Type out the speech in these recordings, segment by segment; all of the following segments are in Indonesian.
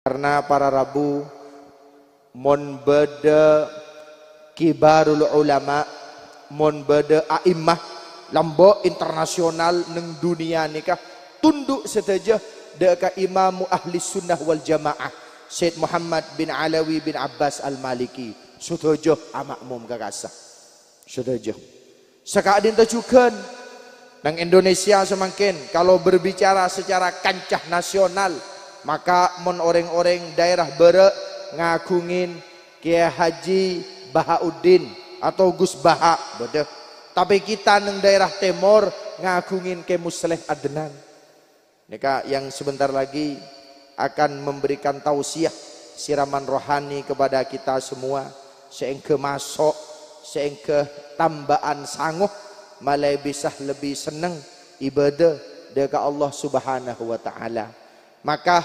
Karena para Rabu mon beda kibarul ulama, mon beda a'immah lambo internasional neng dunia nikah tunduk seteja deka imamu ahli sunnah wal jamaah Syed Muhammad bin Alawi bin Abbas al-Maliki setuju amakmum kakasa setuju sekadin tejukan nang Indonesia semakin kalau berbicara secara kancah nasional maka mon orang-orang daerah bere ngagungin Kiai Haji Bahauddin atau Gus Baha beda. Tapi kita neng daerah timur ngagungin Kiai Musleh Adnan. Nika yang sebentar lagi akan memberikan tausiah siraman rohani kepada kita semua seengke masuk seengke tambahan sanggup malai bisa lebih senang ibadah dekat Allah Subhanahu wa taala. Maka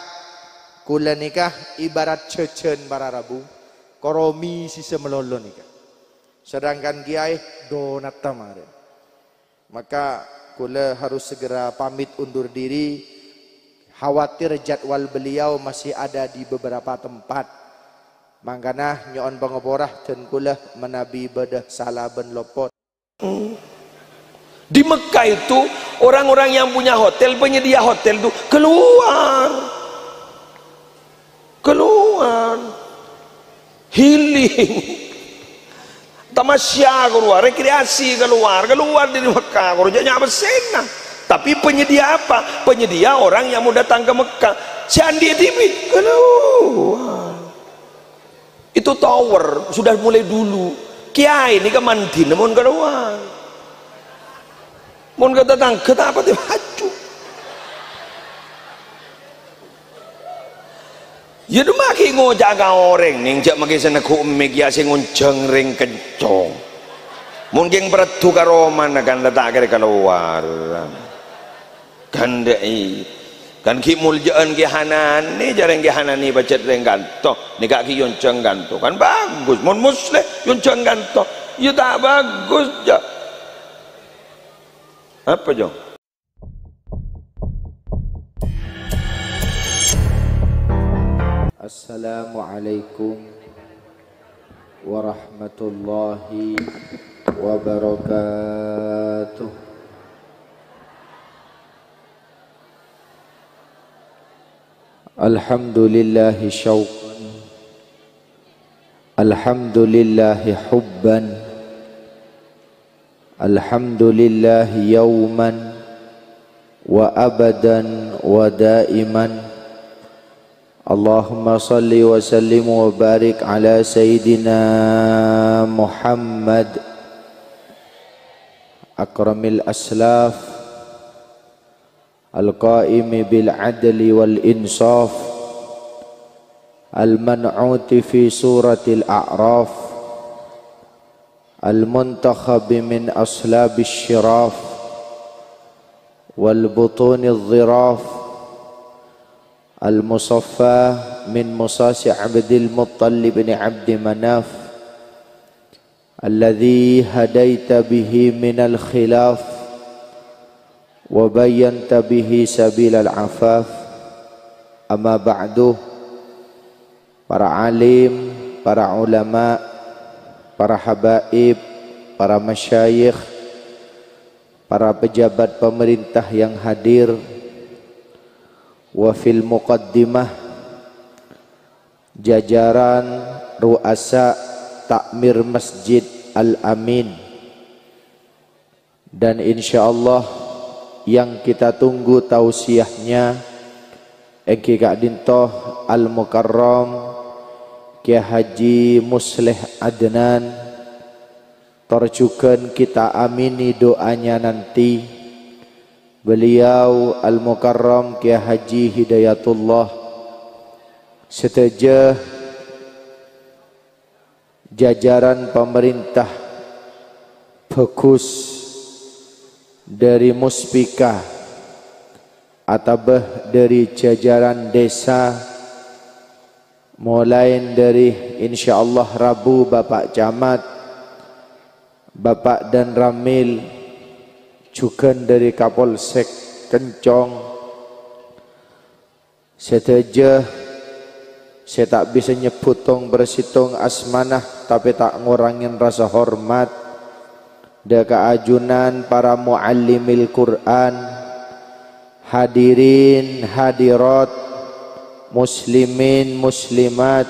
kula nikah ibarat cecen para Rabu koromi sisa melolo nikah. Sedangkan kiai donat tamare. Maka kula harus segera pamit undur diri. Khawatir jadwal beliau masih ada di beberapa tempat. Mangkana nyon pangoporah dan kula menabi bedah salah ben lopot. Di Mekah itu orang-orang yang punya hotel, penyedia hotel itu keluar healing, tamasya keluar, rekreasi keluar dari Mekah kerjanya apa senang. Tapi penyedia apa? Penyedia orang yang mau datang ke Mekah. Candi TV keluar. Itu tower sudah mulai dulu. Kiai ini kemandi namun keluar. Mun kata datang kenapa dia haju? Ya tu maki ngojaga orang ning jak maki sana ku megia sing ngonceng ring kencong. Mungkin beratu karo mana kan letak kira keluar. Gandai kan ki muljaan ki hanan ni jarang ki hanan ni baca ring ganto ni kak ki yonceng ganto kan bagus mun muslim yonceng ganto ya tak bagus ja apa jong Assalamualaikum warahmatullahi wabarakatuh. Alhamdulillahi syauqan, alhamdulillahi hubban, alhamdulillahi yawman wa abadan wa daiman. Allahumma salli wa sallim wa barik ala Sayyidina Muhammad akramil aslaf al-qaimi bil adli wal insaf al-man'uti fi suratil a'raf al-muntakhab min aslabis syiraf wal butunil dhiraf al-musaffa min musasi abdil muttalib bin abdi manaf alladhi hadaita bihi minal khilaf wa bayyanta bihi sabilal afaf. Amma ba'du, para alim, para ulama, para habaib, para masyayikh, para pejabat pemerintah yang hadir, wa fil muqaddimah jajaran ru'asa takmir Masjid Al-Amin, dan insyaallah yang kita tunggu tausiahnya engki Kak Dintoh Al-Mukarram Kiai Haji Musleh Adnan terjukan kita amini doanya nanti. Beliau Al-Mukarram Kiai Haji Hidayatullah seteja jajaran pemerintah fokus dari muspika atau dari jajaran desa, mulai dari insyaallah Rabu Bapak Camat, Bapak dan Ramil, juga dari Kapolsek Kencong, seteja Saya tak bisa nyebutung bersitung asmanah, tapi tak ngurangin rasa hormat da keajunan para muallimil Quran, hadirin hadirat, muslimin muslimat,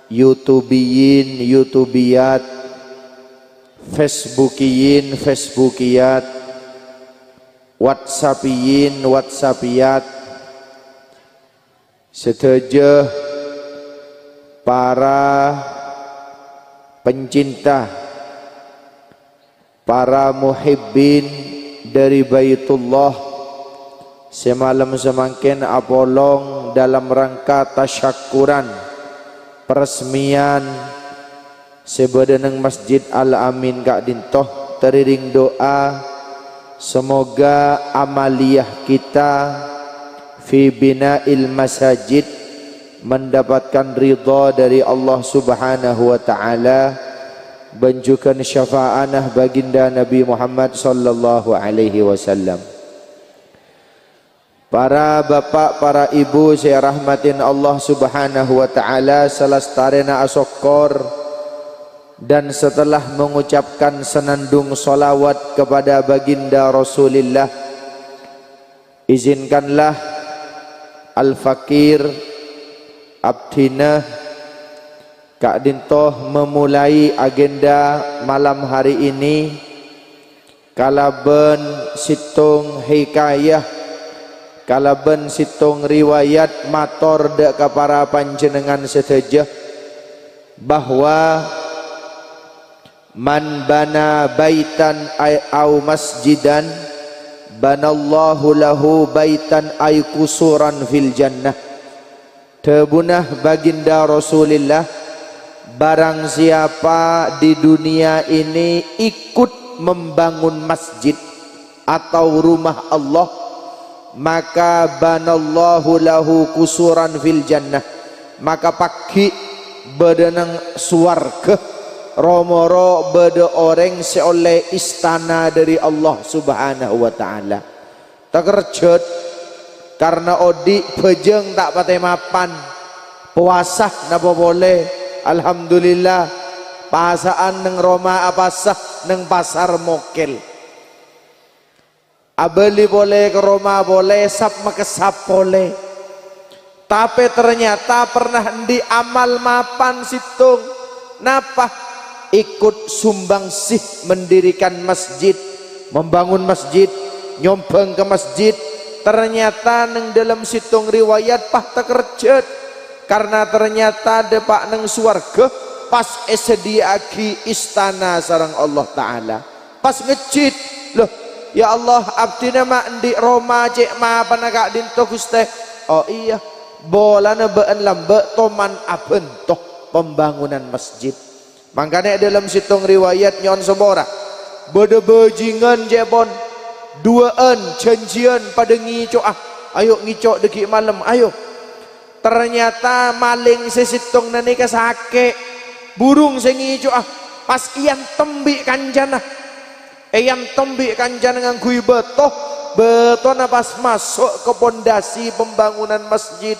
youtubiyin youtubiyat, facebookiyin facebookiyat, whatsappiyin whatsappiyat, setuju para pencinta, para muhibbin dari Baitullah, semalam semakin apolong dalam rangka tasyakuran peresmian sebedeneng Masjid Al-Amin Kak Dintoh, teriring doa semoga amaliyah kita fi bina'il masajid mendapatkan ridha dari Allah Subhanahu wa taala, benjukan syafaanah baginda Nabi Muhammad sallallahu alaihi wasallam. Para bapak, para ibu saya rahmatin Allah Subhanahu wa taala, selestarena asokor, dan setelah mengucapkan senandung solawat kepada baginda Rasulullah, izinkanlah Al-Fakir Abdina Kak Dintoh memulai agenda malam hari ini kalaben situng hikayah, kalaben situng riwayat mator dek para panjenengan seteja bahwa man bana baitan au masjidan banallahu lahu baitan ay kusuran fil jannah. Tebunah baginda Rasulullah, barang siapa di dunia ini ikut membangun masjid atau rumah Allah, maka banallahu lahu kusuran fil jannah, maka pagi bedenang suarga romoro bede orang seoleh istana dari Allah Subhanahu wa taala. Tak kerjot karena odi bejeng tak pateh mapan, puasa napa boleh, alhamdulillah, pasaan neng Roma apasah neng pasar mokel, abeli boleh ke Roma boleh, sap makesap boleh, tapi ternyata pernah di amal mapan situng napa ikut sumbangsih mendirikan masjid, membangun masjid, nyombang ke masjid. Ternyata neng dalam situng riwayat pah tekerjet, karena ternyata depak neng suarga pas esediaki istana sarang Allah Ta'ala, pas ngecit loh ya Allah abdina mak di Roma cek ma panagak dinto guste, oh iya bolana been lambe toman abentoh pembangunan masjid. Makanya dalam situng riwayat nyon sebora bede bejingan jebon duaan janjian pada ngicok, ayo ngicok deki malam ayo. Ternyata maling sesitung nani kesake burung sengicok pas iyan tembik kanjana, iyan tembik kanjana ngangkui betoh betona pas masuk ke pondasi pembangunan masjid.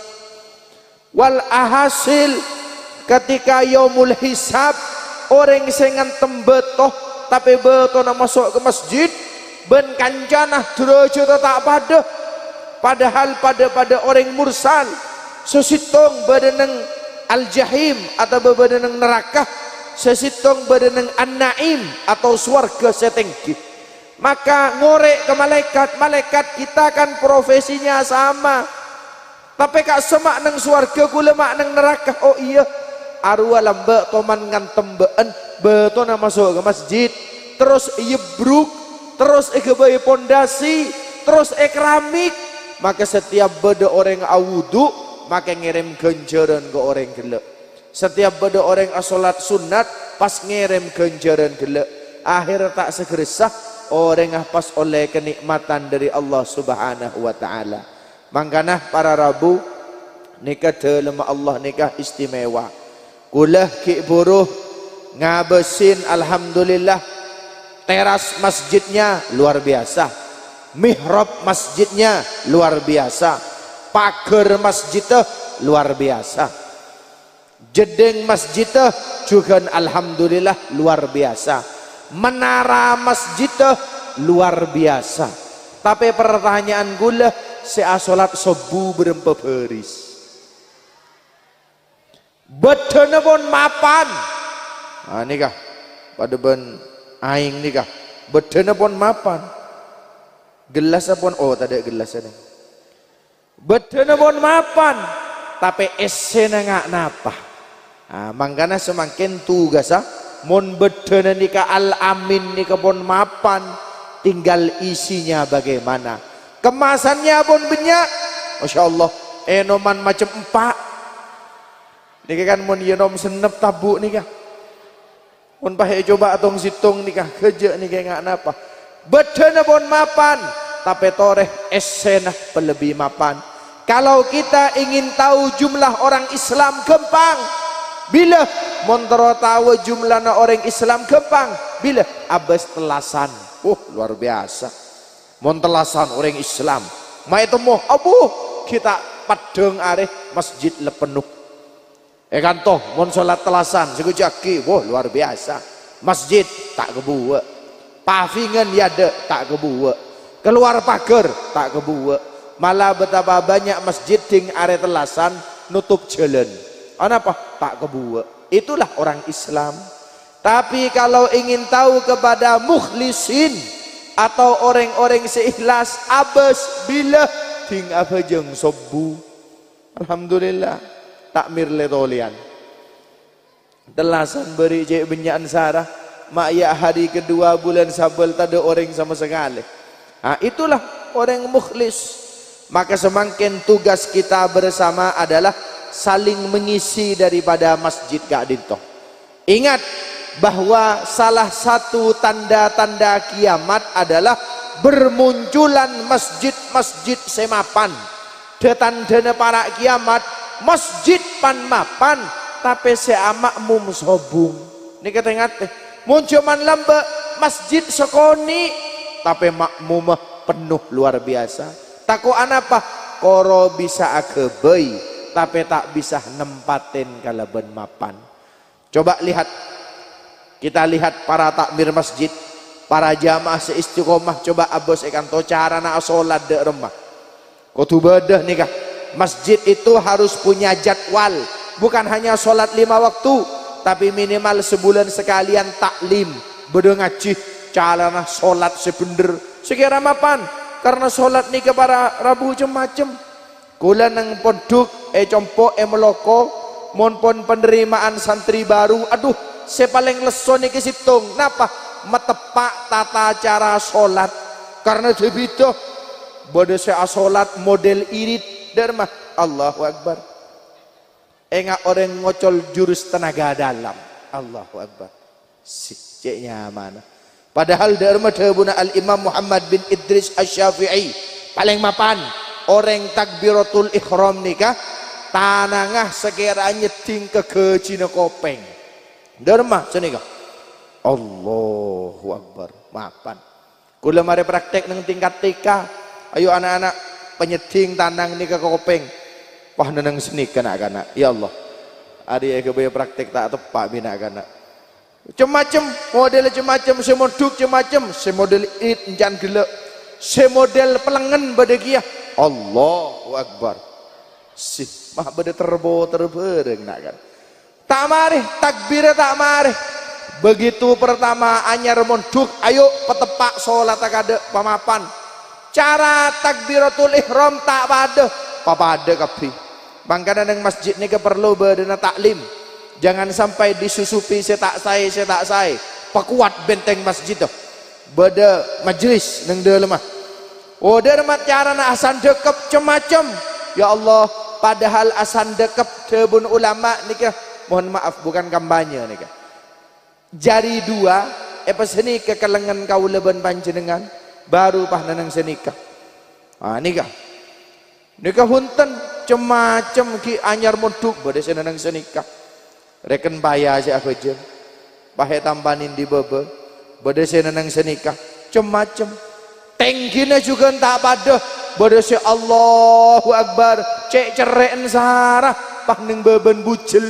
Wal ahasil ketika yaumul hisab orang sengan tembetoh tapi betona masuk ke masjid ben kanjanah derajat tak pada, padahal pada orang mursal sesitung badaneng al-jahim atau badaneng neraka, sesitung badaneng an-naim atau swarga setengki. Maka ngorek ke malaikat, malaikat kita kan profesinya sama, tapi kak semak neng swarga kula mak neng neraka. Oh iya arwah lambe toman ngantem been betona masuk ke masjid, terus yebruk, terus kebayi pondasi, terus keramik, maka setiap beda orang awudu maka ngirim ganjaran ke orang gelek. Setiap beda orang asolat sunat pas ngirim ganjaran gelek. Akhir tak segeresah orang pas oleh kenikmatan dari Allah Subhanahu wa taala. Mangkana para Rabu nikah dalam Allah nikah istimewa. Kulah ki buruh ngabesin alhamdulillah. Teras masjidnya luar biasa, mihrab masjidnya luar biasa, pagar masjidnya luar biasa. Jedeng masjid juga alhamdulillah luar biasa. Menara masjid luar biasa. Tapi pertanyaan gula, saya salat subuh berempat baris. Bedana pun mapan. Nah nikah pada ben aing nikah. Bedana pun mapan. Gelas pun oh tak ada gelas ini. Bedana pun mapan. Tapi esena ngak napa. Nah, mangkana semakin tugas mon bedana nikah al-amin nikah pun mapan. Tinggal isinya bagaimana. Kemasannya pun banyak. Masya Allah. Enoman macam 4. Nikah kan mon yenom senep tabuk nikah. Mon pahe coba atong situng nikah kerja nikah ngak napa. Bedana pun mapan. Tapi toreh esena pelebih mapan. Kalau kita ingin tahu jumlah orang Islam gampang. Bila montoro tahu jumlah orang Islam gampang. Bila abas telasan. Luar biasa. Montelasan orang Islam. Ma itu mau abu kita padeng areh masjid lepenuh. Kan toh mon salat telasan segujaki. Luar biasa. Masjid tak kebuat. Pavingan yada tak kebuat. Keluar pagar tak kebuat. Malah betapa banyak masjid ding are telasan nutup jalan. Apa? Tak kebuat. Itulah orang Islam. Tapi kalau ingin tahu kepada mukhlisin atau orang-orang seikhlas abas bila ding apa jeng sobu. Alhamdulillah takmir letolian. Telasan beri cek benyakan sarah. Mak ya hari kedua bulan sabal tak ada orang sama sekali. Nah, itulah orang mukhlis. Maka semakin tugas kita bersama adalah saling mengisi daripada masjid Kak Dinto. Ingat bahwa salah satu tanda-tanda kiamat adalah bermunculan masjid-masjid semapan. Tanda para kiamat masjid pan mapan tapi seamakmum sobung. Ini kata ingat munculan lamba masjid sekoni tapi makmumah penuh luar biasa. Takuan apa? Koro bisa akebei tapi tak bisa nempatin kalaban mapan. Coba lihat, kita lihat para takmir masjid, para jamaah seistiqomah. Coba abos ikan to cara nak solat de rumah. Kutubadah nikah. Masjid itu harus punya jadwal, bukan hanya solat 5 waktu, tapi minimal sebulan sekalian taklim, beda ngaji, cara nak solat sebener. Sekira mapan. Karena solat ni para Rabu macam-macam. Kula nang pondok compok meloko mon pon penerimaan santri baru. Aduh, saya paling leso ni kesiptung. Napa? Metepak tata cara solat. Karena debito bodoh saya solat model irit dermah. Allahu Akbar. Enggak orang ngocol jurus tenaga dalam. Allahu Akbar. Siknya mana? Padahal dari madhabuna al-Imam Muhammad bin Idris Asy-Syafi'i paling mapan orang takbiratul ihram nikah tanangah sekiranya ting ke kecina kopeng derma senika Allahu Akbar mapan. Kula mari praktek nang tingkat TK. Ayo anak-anak penyeting tanang nikah ke kopeng pah nang senika anak-anak. Ya Allah ari kebaya praktek tak tepak bina anak. Macam-macam model macam-macam semoduk macam-macam semodel it encan gelek semodel pelengan badagiah. Allahu Akbar sih mah bade terbereng nak kan tak marih takbir tak marih begitu pertama anyar monduk ayo petepak salat kada pamapan cara takbiratul ihram tak pada papada kabeh mangkana nang masjid ni perlu badana taklim. Jangan sampai disusupi saya tak saya. Pakuat benteng masjid tu. Bada majlis nang de lemah. Oh dermat cara nak asan dekep macam-macam. Ya Allah, padahal asan dekep tebun ulama nikah. Mohon maaf bukan kampanye nikah. Jari 2 pas seni ke kelengan kau leben panjenengan baru pah nang senikah. Nikah. Nikah hunten macam-macam ki anyar moduk bade senang senikah. Reken payah aja aku je pahe tampanin di bebe bade senang senikah macam-macam tengkina juga tak pada bade se Allahu Akbar cek cereken sarah pah ning beben bucel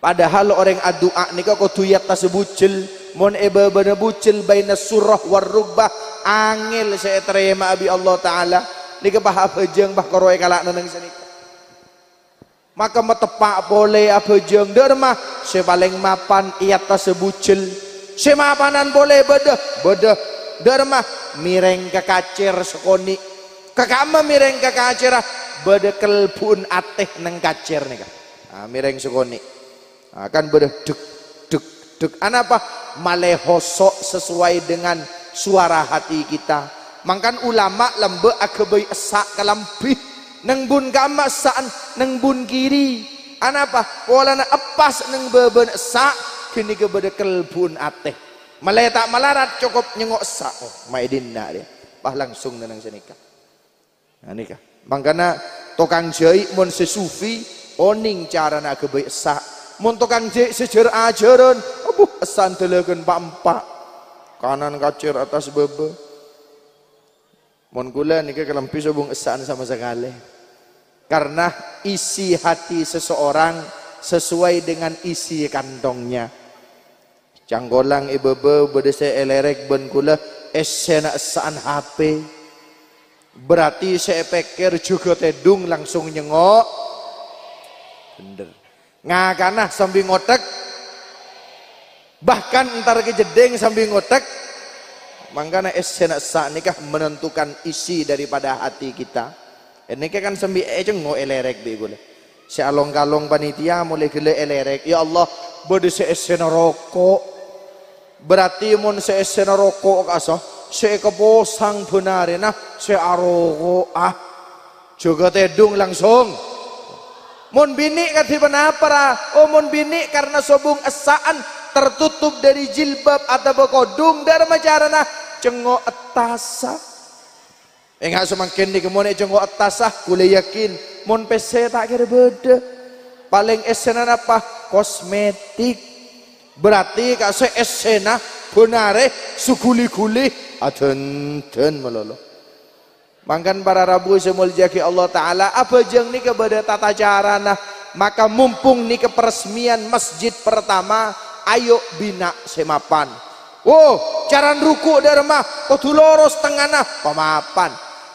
Padahal orang addu'a nika kudu yatta sebucil mon bana bucil baina surah war rugbah angel saya terima abi Allah taala nika bah abejeng bah koroe kalakna nang sanika. Maka metepak boleh abejeng dermah se paling mapan yatta sebucil se mapanan boleh bedah dermah mireng ke kacir sekoni kakama mireng ke kacir beda kelbun ateh nang kacir nika mireng sekoni akan berdek dek anapa malehosok sesuai dengan suara hati kita. Mangkan ulama lembe akabai esak kalambih neng bun kama saan neng bun kiri anapa walana epas neng beben esak kini kebeda kelbun ateh maleh tak malarat cukup nyengok esak oh maidinna dia bah langsung nang senika nah nikah mangkana tokang jai mon sesufi oning cara nak akabai esak mun tukang jek sejer ajaran abuh esan telekeun pak kanan kacir atas bebe mun kula niki kelempi sobung esan sama sekali karena isi hati seseorang sesuai dengan isi kantongnya canggolang ibebe bedese elerek ben kula esena esan HP berarti saya pikir juga tedung langsung nyengok bener ngakanah sambil ngotek bahkan entar kejedeng sambil ngotek mangkana esena sak nikah menentukan isi daripada hati kita ini kan sambil cengok elerek begule si along-kalong panitia mulai gele elerek ya Allah bode se esena rokok berarti mun se esena rokok kaso se keposang benarena se aroko juga tedung langsung mun bini kati penapara oh mun bini karena sobung esaan tertutup dari jilbab atau bekodung dari macarana cengok etasa enggak semakin di kemone cengok etasa kule yakin mun pese tak kira beda paling esena apa kosmetik berarti kase esena benare suguli-guli aden melolo. Mangkan para rabu semul jaki Allah Ta'ala apa jeng ni kepada tata cara nah maka mumpung ni keperesmian masjid pertama ayo bina semapan cara ruku dermah kudu lurus tengah pemapan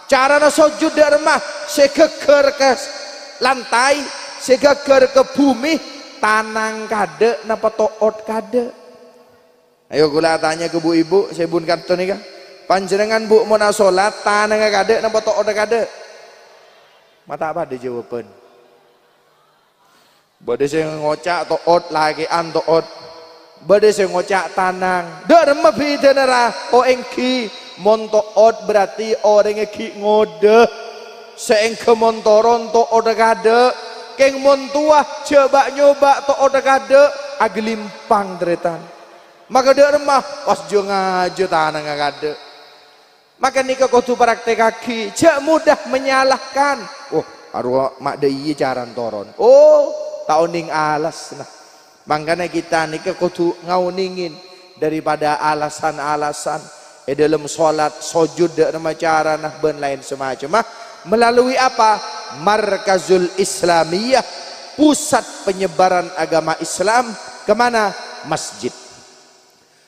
cara sujud dermah segeger ke lantai segeger ke bumi tanang kade napa toot kade ayo kula tanya ke bu ibu saya bun kartu nih kah panjenengan bu mau salat tanang kade napa tok ode kade mata apa di jawaban bade sing ngocak toot lagi an toot bade sing ngocak tanang derma bidenera o engki mon toot berarti orang engki ngode seengke montoron to ode kade keng mon tua coba nyoba to ode kade agelimpang deretan maka derma pas jo ngajo tanang kade maka nikah kudu praktek kaki cak mudah menyalahkan arwah mak deyi jaran toron tauning alas nah makanya kita nikah kudu ngauningin daripada alasan-alasan dalam sholat sujud nama cara nah ben lain semacam melalui apa markazul islamiyah pusat penyebaran agama Islam kemana masjid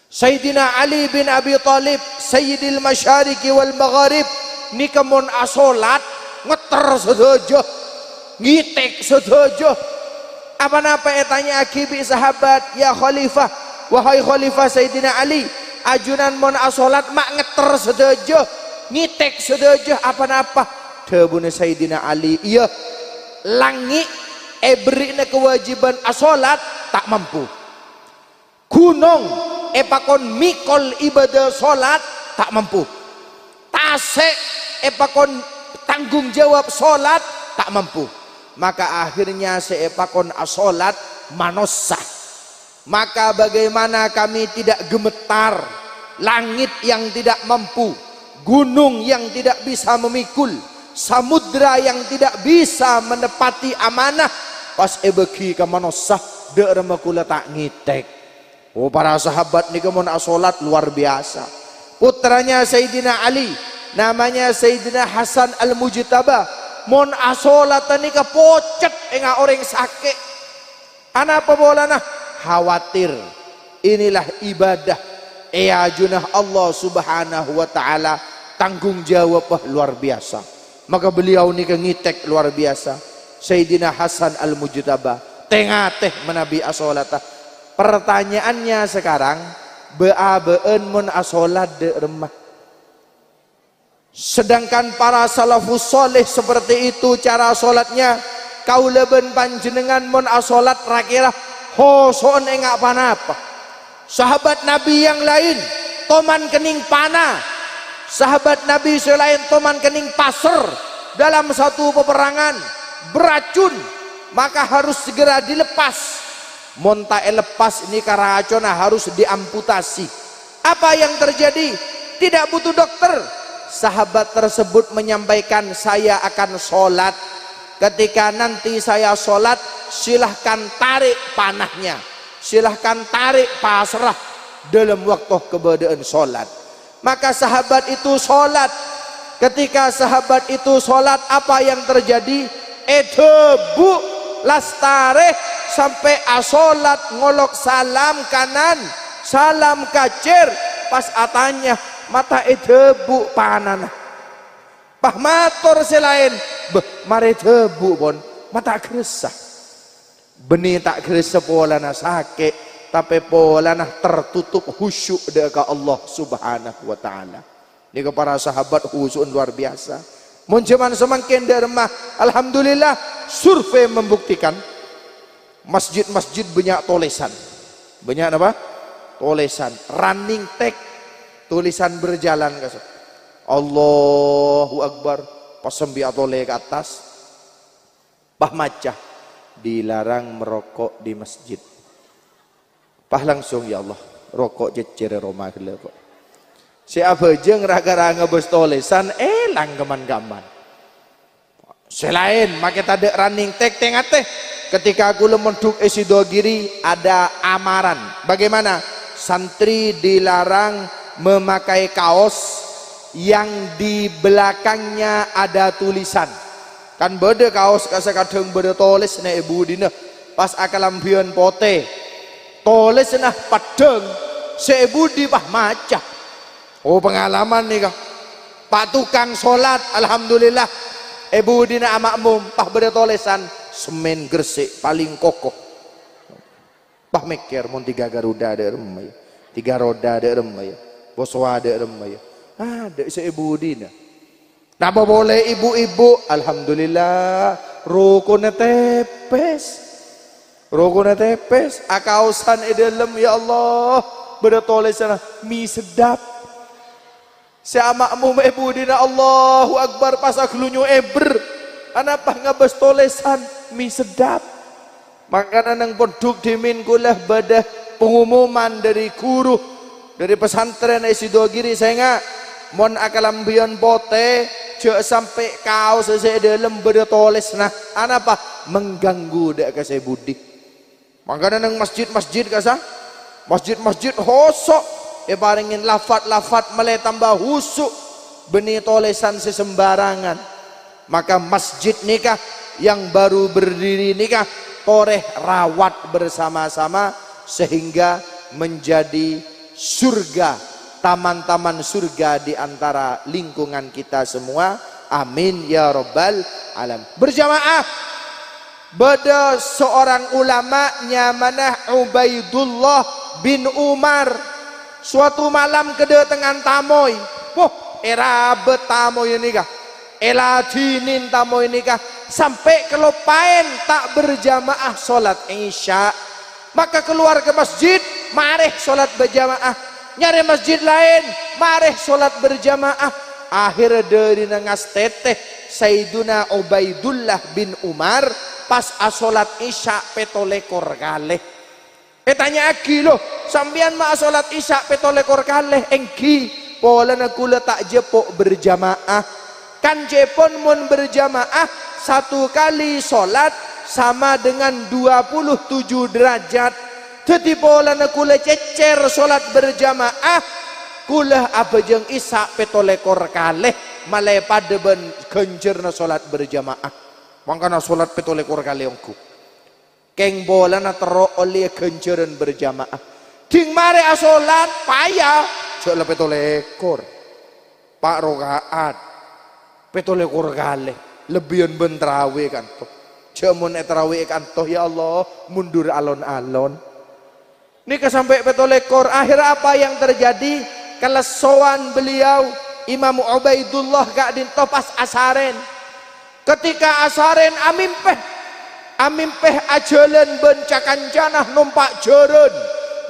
Sayyidina Ali bin Abi Thalib Sayyidil Masyariki wal Magharib nika mun asolat ngeter sedojo ngitek sedojo apa-apa tanya akibi sahabat ya khalifah wahai khalifah Sayyidina Ali ajunan mun asolat mak ngeter sedojo ngitek sedojo apa-apa debune Sayyidina Ali iya langi ebrina kewajiban asolat tak mampu gunung epakon mikol ibadah solat tak mampu tasek epakon tanggung jawab solat tak mampu maka akhirnya seepakon asolat manosah maka bagaimana kami tidak gemetar langit yang tidak mampu gunung yang tidak bisa memikul samudra yang tidak bisa menepati amanah pas ebeki ke manosah daerah makula tak ngitek. Para sahabat nih kemun asolat luar biasa. Putranya Sayyidina Ali, namanya Sayyidina Hasan Al-Mujtaba. Mon asolat nih ke pocet enggak orang sakit. Ana apa bolana? Khawatir. Inilah ibadah junah Allah subhanahu wa ta'ala, tanggung jawab luar biasa. Maka beliau ni ngitek luar biasa. Sayyidina Hasan al-Mujtaba tengah teh menabi asolata. Pertanyaannya sekarang, beabeun mun asolat de remah. Sedangkan para salafus soleh seperti itu cara solatnya. Kau leben panjenengan mun asolat rakira hoson engak panapa. Sahabat Nabi yang lain toman kening panah, sahabat Nabi selain toman kening pasir dalam satu peperangan beracun, maka harus segera dilepas. Montae lepas ini karacona harus diamputasi. Apa yang terjadi? Tidak butuh dokter. Sahabat tersebut menyampaikan, saya akan sholat. Ketika nanti saya sholat, silahkan tarik panahnya, silahkan tarik pasrah dalam waktu keberadaan sholat. Maka sahabat itu sholat. Ketika sahabat itu sholat, apa yang terjadi? Debu lastare sampai asolat ngolok salam kanan, salam kacir, pas atanya mata debu panana. Pah mator selain mare debu bon mata gresah. Benih tak gresah polana sakit, tapi polana tertutup khusyuk dekat Allah subhanahu wa ta'ala. Ini para sahabat khusyuk luar biasa. Muncuman semakin dermah. Alhamdulillah survei membuktikan masjid-masjid banyak tulisan. Banyak apa? Tulisan running text, tulisan berjalan kasih. Allahu Akbar pasembi atole ke atas. Pah macah dilarang merokok di masjid. Pah langsung ya Allah rokok jejer Roma kok. Siapa jeng raga-raga bos tulisan langgaman-gaman. Selain makai tade running tek tengah teh. Ketika aku lemenduk Sidogiri ada amaran. Bagaimana? Santri dilarang memakai kaos yang di belakangnya ada tulisan. Kan beda kaos kasa kadang beda tulis na ibu dina. Pas akalambion pote. Tulis nah padeng. Seibu di pah maca. Oh pengalaman nih kah. Pak tukang sholat, alhamdulillah. Ibu dina makmum, pah beda tulisan semen gresik paling kokoh. Pah mikir mun 3 garuda ada remai, 3 roda ada remai, boswa ada remai. Ada seibu dina. Napa boleh ibu-ibu? Alhamdulillah, rukun tepes, rukun tepes. Akausan dalam ya Allah, beda tulisan mie sedap. Saya makmum ibu dina Allahu Akbar pas aglunya eber. Anapa ngabas tulisan mie sedap. Makanan yang penduk dimin kulah badah pengumuman dari guru dari pesantren Sidogiri saya nggak mon akalambion pote jauh sampai kau selesai dalam beda tulis nah anapa mengganggu dek kasih budi. Makanan yang masjid-masjid kasah masjid-masjid hosok paringin lafat-lafat mulai tambah husuk benih tulisan sesembarangan. Maka masjid nikah yang baru berdiri nikah toreh rawat bersama-sama sehingga menjadi surga, taman-taman surga di antara lingkungan kita semua. Amin ya rabbal alam. Berjamaah beda seorang ulama nyamanah Ubaidullah bin Umar. Suatu malam kedatangan tamoy. Wah, era betamoy ini kah? Ela dinin tamoy ini kah? Sampai kelupain tak berjamaah sholat isya. Maka keluar ke masjid, mareh sholat berjamaah. Nyari masjid lain, mareh sholat berjamaah. Akhirnya dari nengas teteh Sayyiduna Ubaidullah bin Umar pas asolat isya petolekor kaleh. Tanya lagi loh, sambian ma sholat isya petolekor kaleh engki pola nakula tak jepok berjamaah. Kan jepon mun berjamaah satu kali sholat sama dengan 27 derajat. Jadi pola nakula cecer sholat berjamaah kulah abajeng isya petolekor kaleh malai pada ben genjerna sholat berjamaah. Makanya sholat petolekor kaleh engku. keng bola na tero oleh kenceran berjamaah ting mare asolat payah cek le petolekor pak rokaat petolekor kali lebihan bentrawe kan toh cek mun etrawe kan toh ya Allah mundur alon-alon nika sampai petolekor akhir apa yang terjadi kelesoan beliau Imam Ubaidullah gak dintopas asaren ketika asaren amimpeh ajalan bencakan janah numpak jeren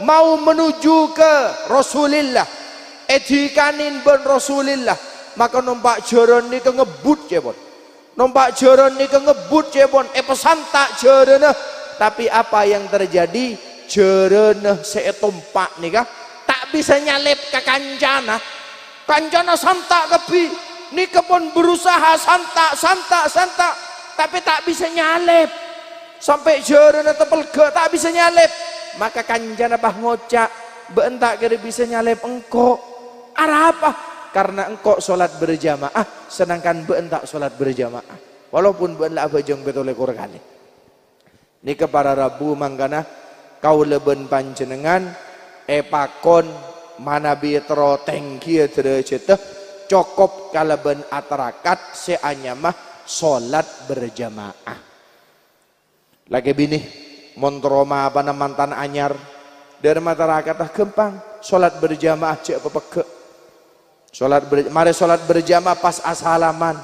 mau menuju ke Rasulillah edikanin ben Rasulillah maka numpak jeren ni ke ngebut je bon numpak jeren ni ke ngebut je bon pesan tak jeren tapi apa yang terjadi jeren seetumpak ni kah tak bisa nyalip ke kancana santak kepi ni kepon berusaha santak tapi tak bisa nyalip sampai jeren tepelga tak bisa nyalip maka kanjana bah ngocak beentak kira bisa nyalip engkau arah apa karena engkau sholat berjamaah sedangkan beentak sholat berjamaah walaupun beentak bejeng betul ekor kali ni para Rabu manggana kau leben panjenengan pakon manabi tero tengki derajat cokop kalaben atarakat seanyamah sholat berjamaah lagi bini montroma apa mantan anyar dari masyarakat gempang sholat berjamaah cek pepeke mari sholat berjamaah pas asalaman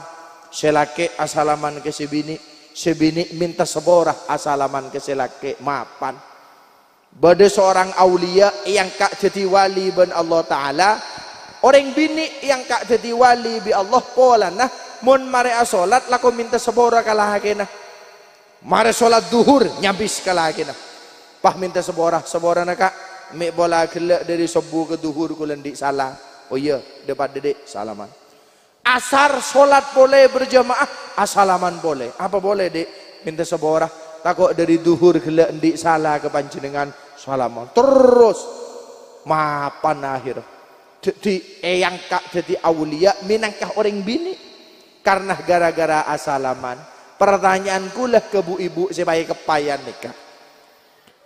selake asalaman ke sebini minta seborah asalaman ke selake mapan bade seorang aulia yang kak jadi wali ben Allah Ta'ala orang bini yang kak jadi wali bi Allah pola nah mun mare asolat laku minta sebora kalah kena mare solat duhur nyabis kalah kena pah minta sebora nak kak mek bola gelak dari subuh ke duhur kulen di salah oh iya depan dedek salaman asar solat boleh berjamaah asalaman boleh apa boleh dek minta sebora takut dari duhur gelak di salah ke panjenengan salaman terus mapan akhir jadi yang kak jadi aulia minangkah orang bini karena gara-gara asalaman pertanyaanku lah ke bu ibu supaya kepayan nikah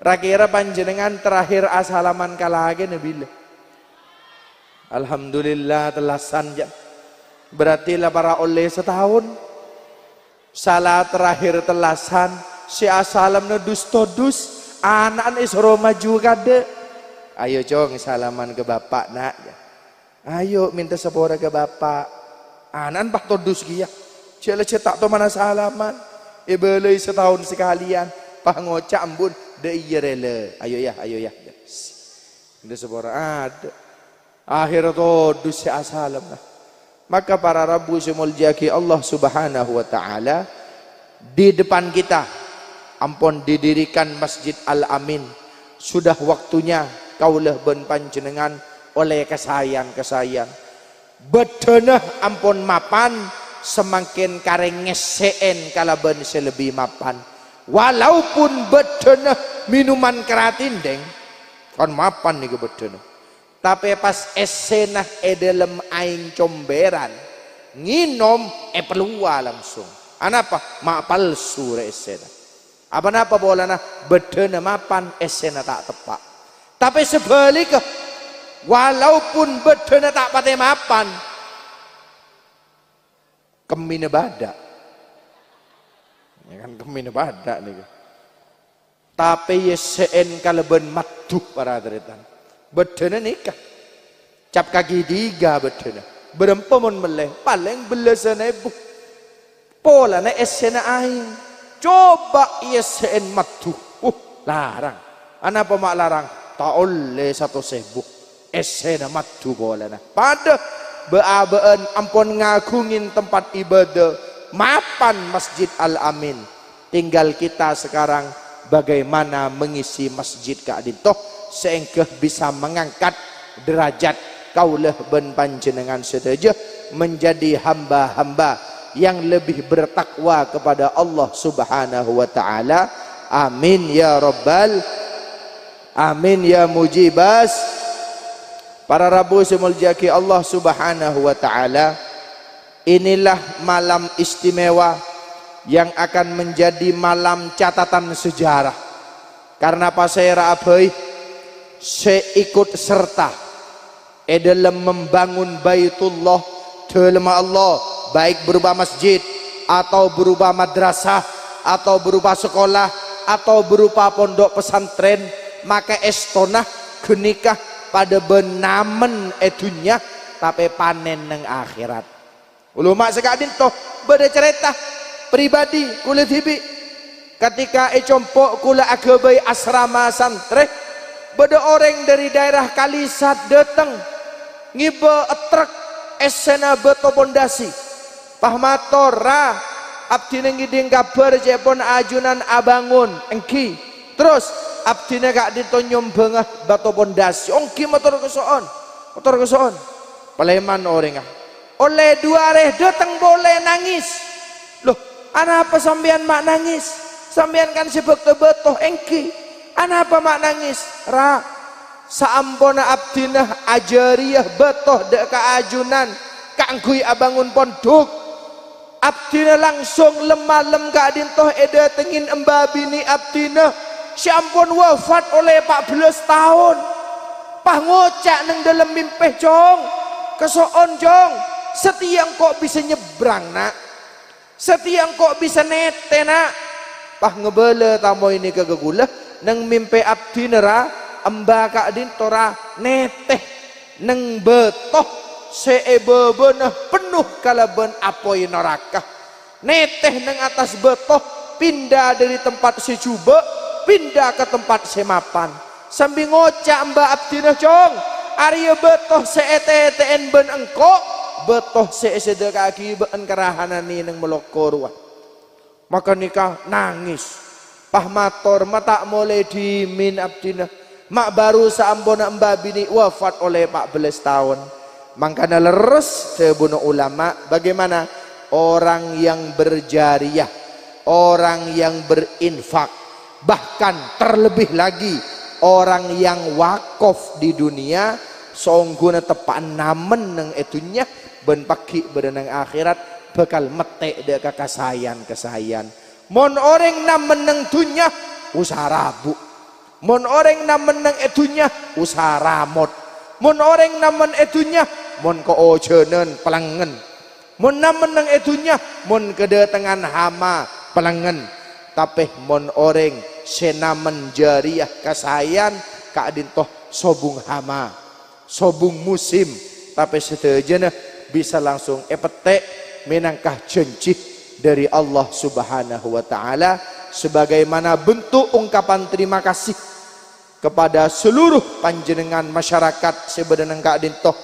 rakira panjenengan terakhir asalaman kalage nabila alhamdulillah telasan ya berarti lah para oleh setahun salah terakhir telasan si asalam nedus todus anak isro maju kade ayo cong salaman ke bapak nak ayo minta sepora ke bapak anak pak todus kia cile cetak to mana salaman ibelai setahun sekalian pak ngocak ambun de iya rele ayo ya minta sepora ada akhir todus si asalam maka para Rabu semuljaki Allah subhanahu wa ta'ala di depan kita ampun didirikan Masjid Al-Amin sudah waktunya kaulah ben panjenengan oleh kesayang bedenah ampun mapan semakin kareng ngeseen kalaben selebih mapan walaupun bedenah minuman keratin deng kan mapan nih bedenah tapi pas esenah dalam aing comberan nginom pelua langsung anapa mak palsu esenah apa bola nah bedena mapan esena tak tepak tapi sebaliknya walaupun bedena tak pate mapan kemine badak ya kan kemine badak nih tapi yesen kaleben matuh para deretan bedena nikah cap kaki diga bedena berempemun meleh paling belasan ibu pola na esena aing coba yesen matu larang apa mak larang tak oleh 1.000 esena matu boleh nah pada beabeen ampun ngagungin tempat ibadah mapan Masjid Al-Amin tinggal kita sekarang bagaimana mengisi masjid keaditoh sehingga bisa mengangkat derajat kaulah ben panjenengan sedaja menjadi hamba-hamba yang lebih bertakwa kepada Allah subhanahu wa ta'ala amin ya rabbal amin ya mujibas para Rabu semuljaki Allah subhanahu wa ta'ala inilah malam istimewa yang akan menjadi malam catatan sejarah karena pasera abai seikut serta dalam membangun Baitullah dalam Allah, baik berupa masjid atau berupa madrasah atau berupa sekolah atau berupa pondok pesantren, maka estonah genikah pada benamen edunya tapi panen neng akhirat. Ulama sekadin toh beda cerita pribadi kulit hibi ketika compok kula agabai asrama santri, beda orang dari daerah Kalisat datang ngiba truk esena beto pondasi pahmatora abdi ngiding kabar jepon ajunan abangun engki terus abdi gak ditonyom bengah beto pondasi ongki motor kesoon paleman orang oleh dua reh datang boleh nangis loh anak apa sampean mak nangis sampean kan sibuk beto engki anak apa mak nangis ra saampona abdinah ajariyah betoh dek keajunan kangkui abangun pondok abdina langsung lemalem kadin toh eda tengin embabini abdina syampun wafat oleh 14 tahun pah ngocak neng dalam mimpi jong kesoon jong setiang kok bisa nyebrang nak setiang kok bisa nete nak pah ngebele tamu ini kegegulah neng mimpi abdina ra embak kadin tora neteh neng betoh seebebenah penuh kalaban apoi neraka neteh neng atas betoh pindah dari tempat secuba pindah ke tempat semapan sambil ngocak mbak abdinah cong Arya betoh seeteten ben engko betoh seesede kaki ben kerahanan ni neng melokor maka nikah nangis pahmator mata mulai dimin abdinah mak baru saambona mbak bini wafat oleh 14 tahun makanya leres sebunuh ulama bagaimana orang yang berjariah orang yang berinfak bahkan terlebih lagi orang yang wakaf di dunia songguna tepan namen neng etunya ben paki berenang akhirat bakal metek deka kasayan mon orang namen neng dunya usaha rabu mon orang namen neng etunya usaha ramot mon orang namen etunya mon ko ojenen pelangen mon namen neng etunya mon kedatangan hama pelangen tapi mon orang senamen jariah kasayan kaadin toh sobung hama sobung musim tapi setejana bisa langsung petek menangkah janji dari Allah Subhanahu wa taala sebagaimana bentuk ungkapan terima kasih kepada seluruh panjenengan masyarakat sebenarnya kadin toh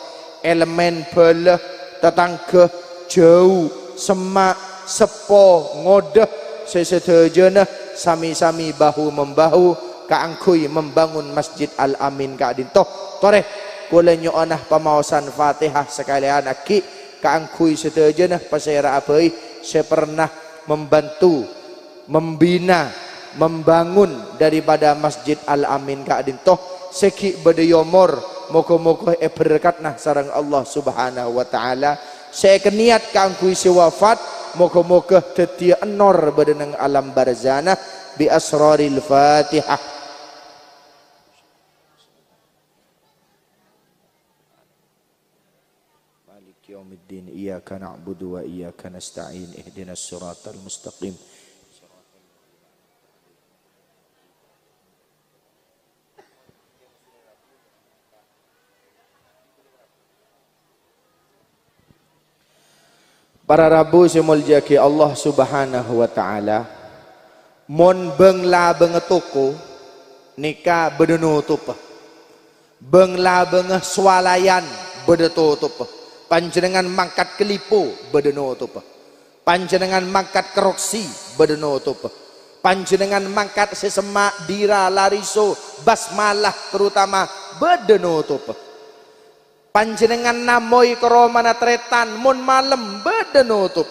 elemen belah tetangga jauh semak sepo ngodah sesedejana sami-sami bahu membahu kaangkui membangun Masjid Al-Amin kadin toh toreh kula nyoonah pamawasan Fatihah sekalian aki kaangkui sedejana pasera abai saya pernah membantu membina membangun daripada Masjid Al-Amin kadin toh seki bedayomor moga-moga berkatna sareng Allah Subhanahu wa taala saya keniat kaangkui si wafat moga-moga dadi enor bedeneng alam barzanah bi asraril Fatihah. Maliki yaumiddin iyyaka na'budu wa iyyaka nasta'in ihdinas siratal mustaqim. Para Rabu semuljaki Allah Subhanahu wa taala mon bengla bengetoko nika bedenutup bengla bengeh swalayan bedetutup panjenengan mangkat kelipo bedenutup panjenengan mangkat keroksi bedenutup panjenengan mangkat sesemak dira lariso basmalah terutama bedenutup panjenengan namoi keromana tretan mon malam bedenutup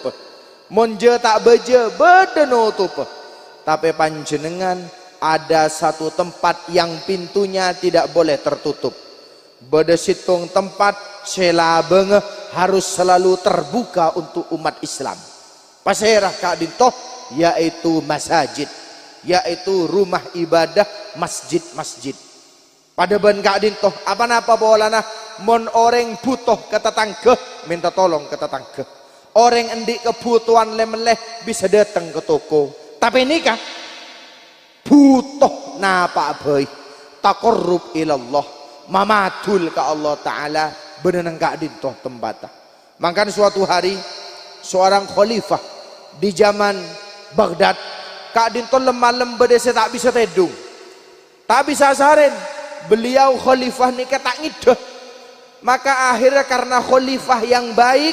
mon je tak beje bedenutup tapi panjenengan ada satu tempat yang pintunya tidak boleh tertutup bede situng tempat selabeng harus selalu terbuka untuk umat Islam paserah kadin toh yaitu masjid yaitu rumah ibadah masjid-masjid. Pada ben kadin toh apa-apa bolana mon orang butuh ke tetangga minta tolong ke tetangga. Orang endik kebutuhan lemeleh bisa datang ke toko. Tapi ini kah butuh napa baik taqarrub ilallah mamadul ke Allah Ta'ala berenang kadin toh tempatah. Maka suatu hari seorang khalifah di zaman Baghdad kadin toh lemah bedese tak bisa tedung, tak bisa saren. Beliau khalifah ni tak ngidah. Maka akhirnya karena khalifah yang baik,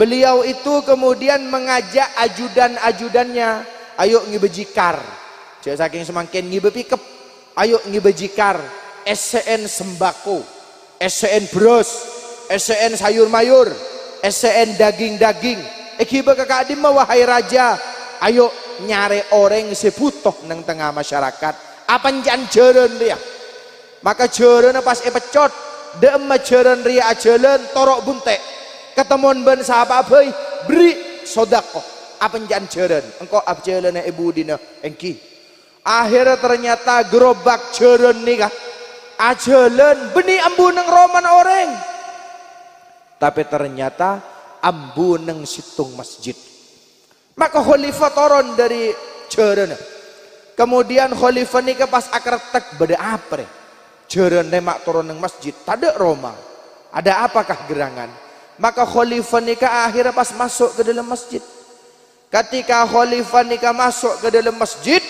beliau itu kemudian mengajak ajudan-ajudannya, ayo ngibejikar. Jadi saking semakin ngibe pikep, ayo ngibejikar. SCN sembako, SCN beras, SCN sayur mayur, SCN daging-daging. Kiba kakadim wahai raja, ayo nyare orang sebutoh nang tengah masyarakat. Apa janjeren dia? Maka jeren pas pecot dem jeren ria jalan torok buntek ketemuan ben sahabat boy beri sodako apa jeren engkau abjalan ibu dina engki akhirnya ternyata gerobak jeren nih kah ajalan beni ambu neng roman orang tapi ternyata ambu neng situng masjid. Maka khalifah turun dari jeren kemudian khalifah nih pas akar tek beda apa jeren nemak turun neng masjid tada Roma ada apakah gerangan. Maka khalifah nikah akhirnya pas masuk ke dalam masjid. Ketika khalifah nikah masuk ke dalam masjid,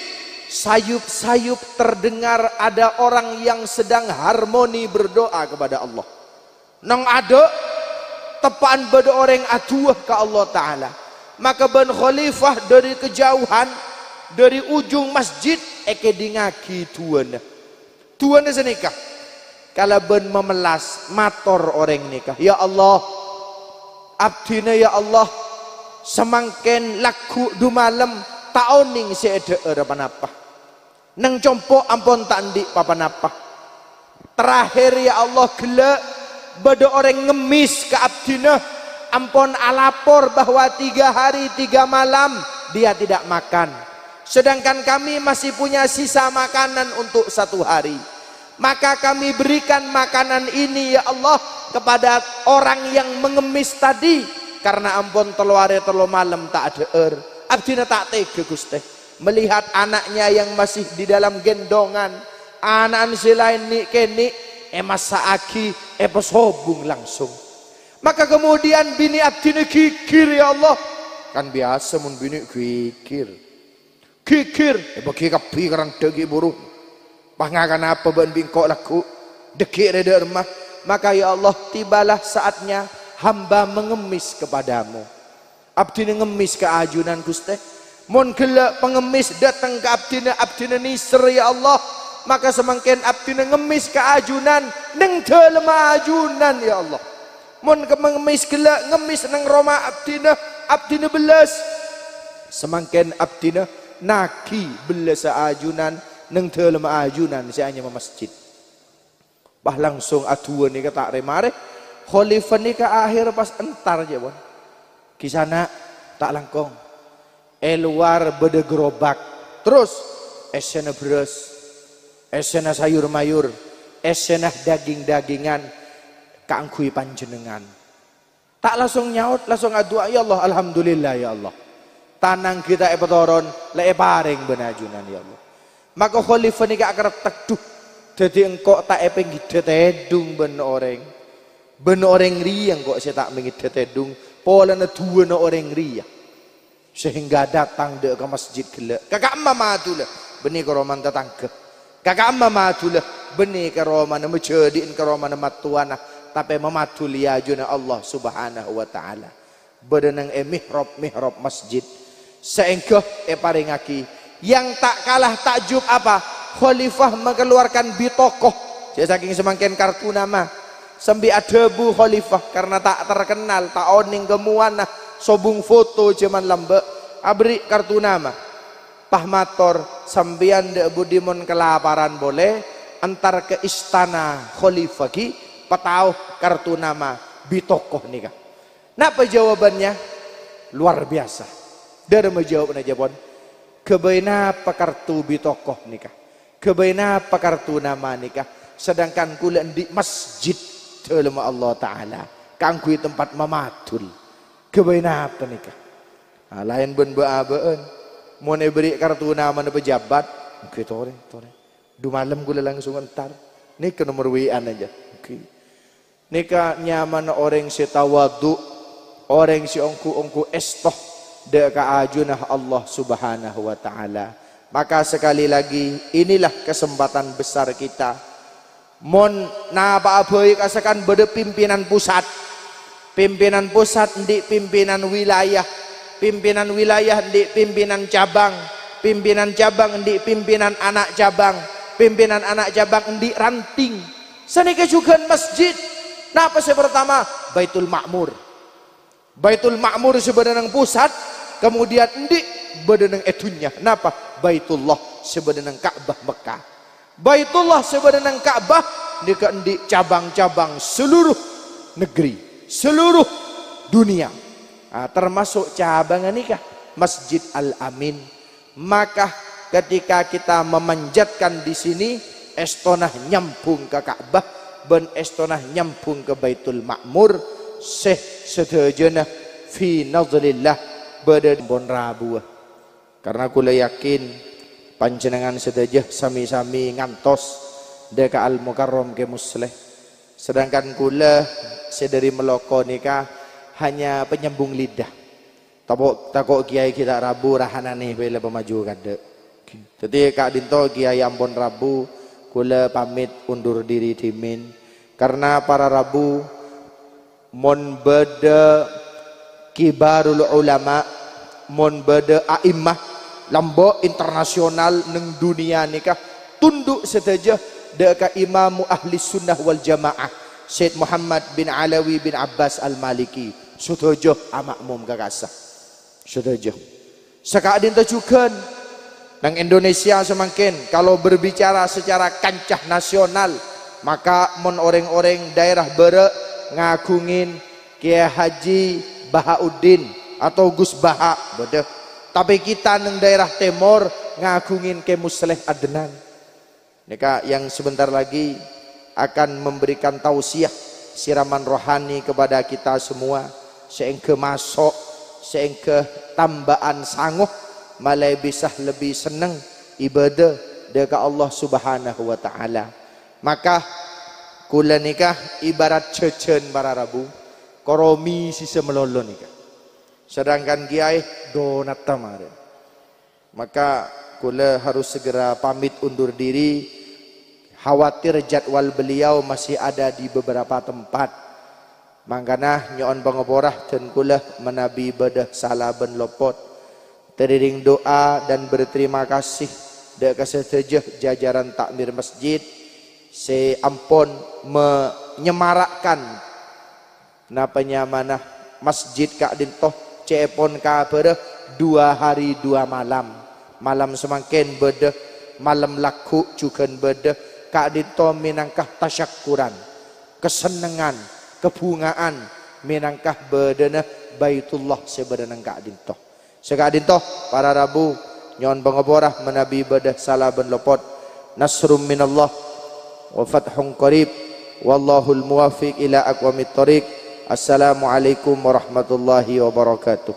sayup-sayup terdengar ada orang yang sedang harmoni berdoa kepada Allah. Nang ada tepaan pada orang aduh ke Allah Ta'ala. Maka ben khalifah dari kejauhan dari ujung masjid eke dingaki tuan senikah kalau ben memelas mator orang nikah ya Allah abdina ya Allah semangken laku du malam taoning seede apa neng compo ampun tandi papanapa terakhir ya Allah gelak bada orang ngemis ke abdina ampun alapor bahwa 3 hari 3 malam dia tidak makan. Sedangkan kami masih punya sisa makanan untuk 1 hari. Maka kami berikan makanan ini ya Allah kepada orang yang mengemis tadi. Karena ampun teluare telu malam tak ada abdina tak tega Gusti. Melihat anaknya yang masih di dalam gendongan. Anak si lain ni keni masa aki pesobung langsung. Maka kemudian bini abdina gigir ya Allah. Kan biasa mun bini gigir. Bagi kapi karang degi buruk pangakan apa ban bingkok laku deki reda rumah. Maka ya Allah tibalah saatnya hamba mengemis kepadamu. Abdina ngemis ke ajunan Gusti. Mon gelak pengemis datang ke abdina niser ya Allah. Maka semakin abdina ngemis ke ajunan neng dalam ajunan ya Allah. Mon mengemis gelak ngemis neng Roma abdina belas semakin abdina naki belasa ajunan neng dalam ajunan saya masjid. Bah langsung aduan ni kata remare khalifah ni ke akhir pas entar je bon. Kisana tak langkong. Luar beda gerobak. Terus esena beras, esena sayur mayur, esena daging-dagingan kaangkui panjenengan. Tak langsung nyaut, langsung adu ya Allah alhamdulillah ya Allah. Tanang kita epetoron le paring benajunan ya Allah. Maka khalifah ni ka akrab teduh dadi engkau tak epeng tedung ben orang riang kok saya tak mengidet tedung polana dua orang ria sehingga datang dek ke masjid gelak kakak amma matulah benih ke roman tetangga kakak amma matulah benih ke roman menjadiin ke roman matuana tapi mematuli ajuna Allah subhanahu wa ta'ala berenang mihrab masjid sehingga paringaki yang tak kalah takjub apa khalifah mengeluarkan bitokoh jadi saking semakin kartu nama sambil ada bu khalifah karena tak terkenal tak oning kemuana sobung foto zaman lambe abri kartu nama pahmator sambian de budimon kelaparan boleh antar ke istana khalifah ki patau kartu nama bitokoh nih kan. Napa jawabannya luar biasa dari menjawab najabon kebaina apa kartu bitokoh nikah Kebaina apa kartu nama nikah, sedangkan kula di masjid dalam Allah Ta'ala kangkui tempat mamatul. Kebaina apa nikah? Nah, lain ben beabeun mau beri kartu nama na pejabat, oke tore. Du malam kula langsung entar. Nikah nomor WA aja. Oke. Nikah nyaman orang si tawadu, orang si ongku estoh deka ajunah Allah Subhanahu wa Ta'ala. Maka sekali lagi inilah kesempatan besar kita. Mon na apa-apa kasakan beda pimpinan pusat. Pimpinan pusat di pimpinan wilayah. Pimpinan wilayah di pimpinan cabang. Pimpinan cabang di pimpinan anak cabang. Pimpinan anak cabang di ranting. Sanika juga masjid. Napa sih pertama? Baitul Ma'mur. Baitul Ma'mur sebenarnya pusat. Kemudian di bedeneng etunya. Napa? Baitullah sebenarnya Ka'bah Mekah. Baitullah sebenarnya Ka'bah di cabang-cabang seluruh negeri, seluruh dunia. Nah, termasuk cabang nikah Masjid Al-Amin. Maka ketika kita memanjatkan di sini, estonah nyambung ke Ka'bah, ben estonah nyambung ke Baitul Ma'mur, sedejana fi nadlillah beda bon rabu. Karena kula yakin panjenengan sedejah sami-sami ngantos deka al mukarram ke musleh. Sedangkan kula sedari meloko nikah hanya penyambung lidah. Takok kiai kita rabu rahanane bela pemaju kade. Jadi Kak Dinto kiai Ambon Rabu kula pamit undur diri dimin karena para rabu mon beda kibarul ulama, mon beda a'immah lambo internasional neng dunia nikah tunduk seteja deka imamu ahli sunnah wal jamaah Syed Muhammad bin Alawi bin Abbas al-Maliki seteja amakmum kakasah seteja sekadin juga nang Indonesia semakin kalau berbicara secara kancah nasional maka mon orang-orang daerah bere ngagungin Kiai Haji Bahauddin atau Gus Baha beda. Tapi kita neng daerah timur ngagungin ke Musleh Adnan. Nika yang sebentar lagi akan memberikan tausiah siraman rohani kepada kita semua seengke masuk seengke tambahan sanggup malai bisa lebih senang ibadah deka Allah Subhanahu wa Ta'ala. Maka kula nikah ibarat cecen para rabu koromi sisa melolo nikah. Sedangkan kiai donat tamare. Maka kula harus segera pamit undur diri. Khawatir jadwal beliau masih ada di beberapa tempat. Mangkana nyon pangoporah dan kula menabi bedah salah ben lopot. Teriring doa dan berterima kasih dek kesetejah jajaran takmir masjid. Se ampun menyemarakkan napanya manah masjid Kak Dintoh cepon ka bere 2 hari 2 malam. Malam semakin beda, malam laku juga beda. Kak Dintoh minangkah tasyakuran, kesenangan, kebungaan minangkah bedana Baitullah sebenarnya Kak Dintoh. Sekak Dintoh para rabu nyon pengoborah menabi beda salah ben lopot. Nasrum minallah wa fathun qarib wallahul muwafiq ila aqwamit thoriq. Assalamualaikum warahmatullahi wabarakatuh.